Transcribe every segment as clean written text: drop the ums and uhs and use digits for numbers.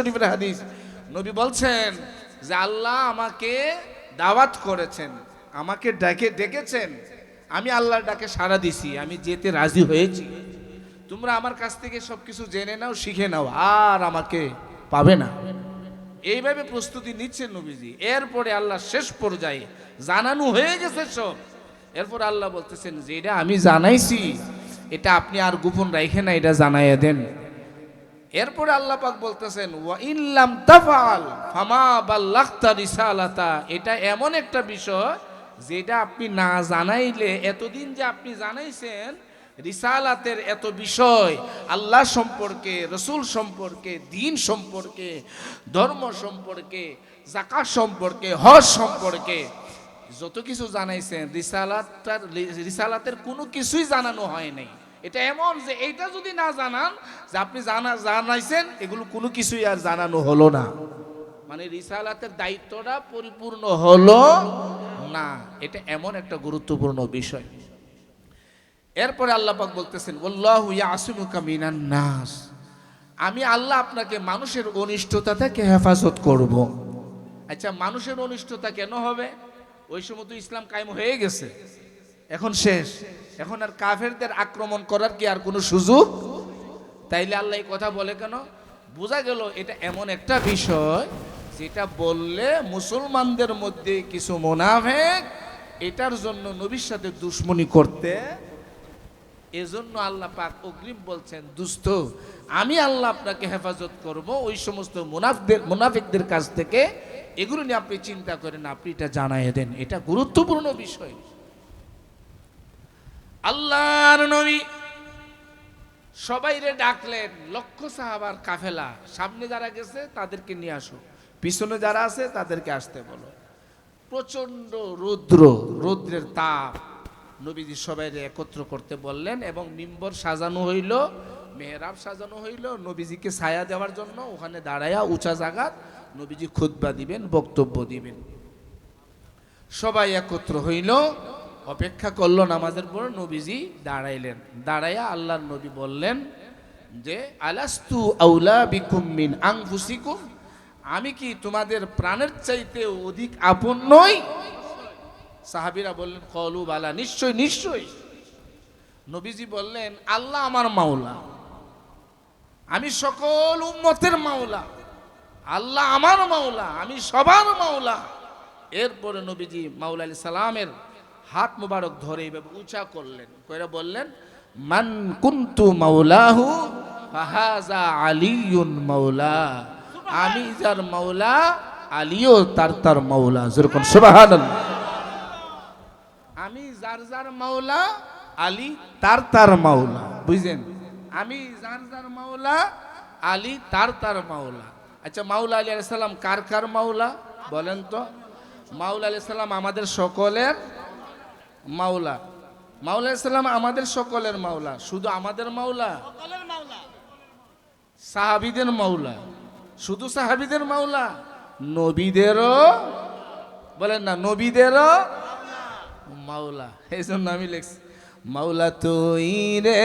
শরীফের হাদিস, নবী বলছেন যে আল্লাহ আমাকে দাওয়াত করেছেন, আমাকে ডেকেছেন, আমি আল্লাহর ডাকে সাড়া দিছি, আমি যেতে রাজি হয়েছি। তোমরা আমার কাছ থেকে সবকিছু জেনে নাও, শিখে নাও, আর আমাকে পাবে না। এইভাবে প্রস্তুতি নিচ্ছেন নবীজি। এরপরে আল্লাহ শেষ পর্যায়ে জানানো হয়ে গেছে সব, এরপর আল্লাহ বলতেছেন যে এটা আমি জানাইছি, এটা আপনি আর গোপন রাখেন না, এটা জানাইয়া দেন। এরপরে আল্লাহ পাক বলতেছেন ওয়া ইল্লাম তাফআল ফামা বাল্লাগতা রিসালাতা, এটা এমন একটা বিষয় যেটা আপনি না জানাইলে, এতদিন যে আপনি জানাইছেন রিসালাতের এত বিষয়, আল্লাহ সম্পর্কে, রসুল সম্পর্কে, দ্বীন সম্পর্কে, ধর্ম সম্পর্কে, যাকাত সম্পর্কে, হজ সম্পর্কে যত কিছু জানাইছেন, রিসালাতের কোনো কিছুই জানানো হয় নাই। এটা এমন যে এইটা যদি না জানান যে আপনি জানাইছেন, এগুলো কোনো কিছুই আর জানানো হলো না, মানে রিসালাতের দায়িত্বটা পরিপূর্ণ হলো না। এটা এমন একটা গুরুত্বপূর্ণ বিষয়। এরপরে আল্লাহ পাক বলতেছেন আল্লাহু ইয়াসিমুকা মিনান নাস, আমি আল্লাহ আপনাকে মানুষের অনিষ্টতা থেকে হেফাজত করব। আচ্ছা, মানুষের অনিষ্টতা কেন হবে? ওই সময় তো ইসলাম কায়েম হয়ে গেছে, এখন শেষ, এখন আর কাফেরদের আক্রমণ করার কি আর কোনো সুযোগ? তাইলে আল্লাহ এই কথা বলে কেন? বোঝা গেল এটা এমন একটা বিষয় যেটা বললে মুসলমানদের মধ্যে কিছু মুনাফিক এটার জন্য নবীর সাথে দুশমনি করতে, এজন্য আল্লাহ পাক অগ্রিম বলছেন, দুস্থ আমি আল্লাহ আপনাকে হেফাজত করব ওই সমস্ত মুনাফিকদের কাছ থেকে। এগুলো নিয়ে আপনি চিন্তা করেন, আপনি এটা জানাইয়ে দেন, এটা গুরুত্বপূর্ণ বিষয়। আল্লাহর নবী সবাইরে ডাকলেন, লক্ষ সাহাবার কাফেলা, সামনে যারা গেছে তাদেরকে নিয়ে আসো, পিছনে যারা আছে তাদেরকে আসতে বলো। প্রচন্ড রৌদ্রের তাপ, নবীজি সবাইরে একত্র করতে বললেন এবং মিম্বর সাজানো হইল, মেহরাব সাজানো হইল নবীজিকে ছায়া দেওয়ার জন্য। ওখানে দাঁড়ায়া উঁচা জায়গা নবীজি খুতবা দিবেন, বক্তব্য দিবেন। সবাই একত্র হইল, অপেক্ষা করলো নামাজের পর। নবীজি দাঁড়াইলেন, দাঁড়াইয়া আল্লাহর নবী বললেন যে আলাস্তু আউলা বিকুম মিন আনফুসিকুম, আমি কি তোমাদের প্রাণের চাইতে অধিক আপন নই? সাহাবীরা বললেন কলু বালা, নিশ্চয় নিশ্চয়। নবীজি বললেন আল্লাহ আমার মাওলা, আমি সকল উম্মতের মাওলা, আল্লাহ আমার মাওলা, আমি সবার মাওলা। এরপরে নবীজি মাওলা আলাইহিস সালামের হাত মুবারক ধরে এইভাবে উঁচা করলেন, কইরা বললেন মান কুনতু মাওলাহু ফাহাজা আলিয়ুন মাওলা, আমি যার মাওলা আলীও তার মাওলা। যেরকম সুবহানাল্লাহ, আমি যার মাওলা আলী তার মাওলা, বুঝলেন? আমি যার মাওলা আলী তার মাওলা। আচ্ছা, মাওলা আলী আলাইহিস সালাম কার মাওলা বলেন তো? মাওলা আলাইহিস সালাম আমাদের সকলের মাওলা। মাওলা আলাইহিস সালাম আমাদের সকলের মাওলা। শুধু আমাদের মাওলা? সাহাবীদের মাওলা। শুধু সাহাবীদের মাওলা? নবীদেরও, বলেন না, নবীদেরও মাওলা। এই জন্য আমি লিখছি মাওলা তুই রে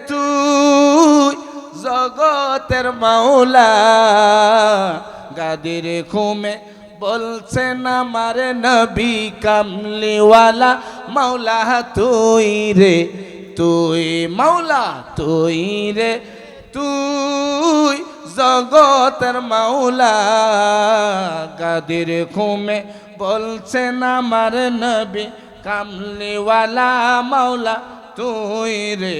তুই জগতের মাওলা, গাদির ঘুমে বলছেন আমার নবী কামলিওয়ালা, মাওলা তুই রে তুই, মাওলা তুই রে তুই জগতের মাওলা, গাদির ঘুমে বলছেন আমার নবী কামলিওয়ালা, মাওলা তুই রে।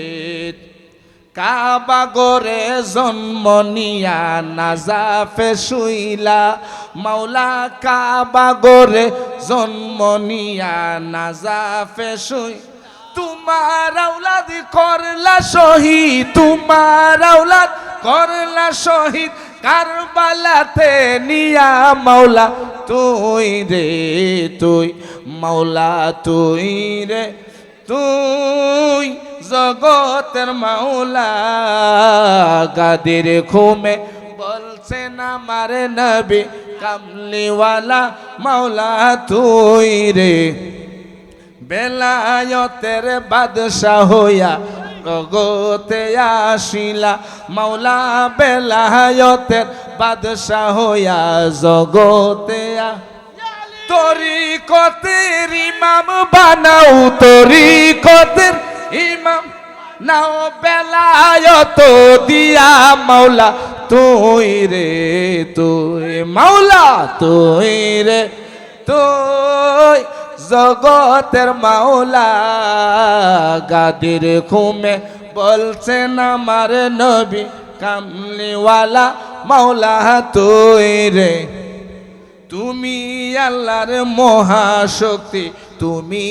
কাবা গোরে জন্ম নিয়া নাজাফে শুইলা, মাওলা কাবা গোরে জন্ম নিয়া নাজাফে শুই, তোমার আওলাদ করলা শহীদ, তোমার আওলাদ করলা শহীদ কারবালাতে নিয়া, মাওলা তুই রে তুই, মাওলা তুই রে তুই জগতের মাওলা, গাদির ঘুমে বলছেন আমার নবী কামলিওয়ালা, মাওলা তুই রে। বেলায়তের বাদশা হইয়া জগতে আসিলা, মাওলা বেলায়তের বাদশাহ হইয়া জগতে তরিকতের ইমাম বানাও, তরিকতের ইমাম নাও বেলায়ত দিয়া মাওলা তুই রে তুই, মাওলা তুই রে তুই জগতের মাওলা। গাদির ঘুমে বলছেন আমার নবী কামলিওয়ালা মাওলা তুই রে, তুমি আল্লাহর মহাশক্তি, তুমি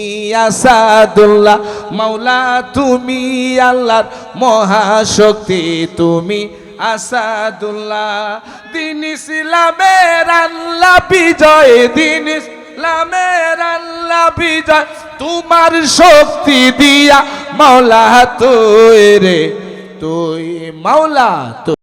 আসাদুল্লাহ মাওলা, তুমি আল্লাহর মহাশক্তি, তুমি আসাদুল্লাহ। দিন ইসলামের আল্লাহ বিজয়, দিন ইসলামের আল্লাহ বিজয়, তোমার শক্তি দিয়া মাওলা তুই রে তুই, মাওলা তুই।